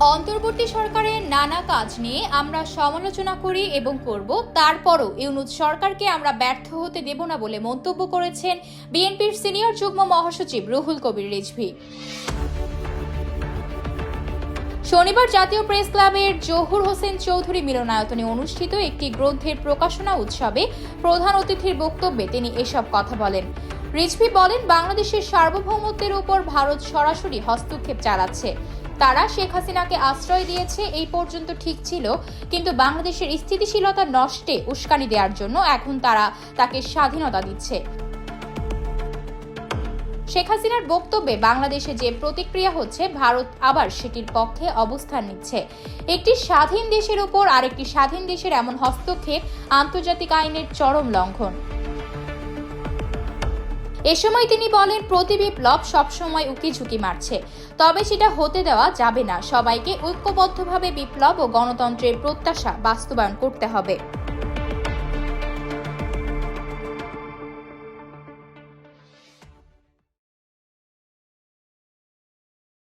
অন্তর্বর্তী সরকারের নানা কাজ নিয়ে আমরা সমালোচনা করি এবং করব, তারপরও ইউনূস সরকারকে আমরা ব্যর্থ হতে দেব না বলে মন্তব্য করেছেন বিএনপির সিনিয়র যুগ্ম মহাসচিব রুহুল কবির রিজভী। শনিবার জাতীয় প্রেস ক্লাবের জহুর হোসেন চৌধুরী মিলনায়তনে অনুষ্ঠিত একটি গ্রন্থের প্রকাশনা উৎসবে প্রধান অতিথির বক্তব্যে তিনি এসব কথা বলেন। রিজভী বলেন, বাংলাদেশের সার্বভৌমত্বের উপর ভারত সরাসরি হস্তক্ষেপ চালাচ্ছে। তারা শেখ হাসিনাকে আশ্রয় দিয়েছে, এই পর্যন্ত ঠিক ছিল, কিন্তু বাংলাদেশের স্থিতিশীলতা নষ্টে উস্কানি দেওয়ার জন্য এখন তারা তাকে স্বাধীনতা দিচ্ছে। শেখ হাসিনার বক্তব্যে বাংলাদেশে যে প্রতিক্রিয়া হচ্ছে, ভারত আবার সেটির পক্ষে অবস্থান নিচ্ছে। একটি স্বাধীন দেশের উপর আরেকটি স্বাধীন দেশের এমন হস্তক্ষেপ আন্তর্জাতিক আইনের চরম লঙ্ঘন। এ সময় তিনি বলেন, প্রতি বিপ্লব সবসময় উকিঝুঁকি মারছে, তবে সেটা হতে দেওয়া যাবে না। সবাইকে ঐক্যবদ্ধভাবে বিপ্লব ও গণতন্ত্রের প্রত্যাশা বাস্তবায়ন করতে হবে।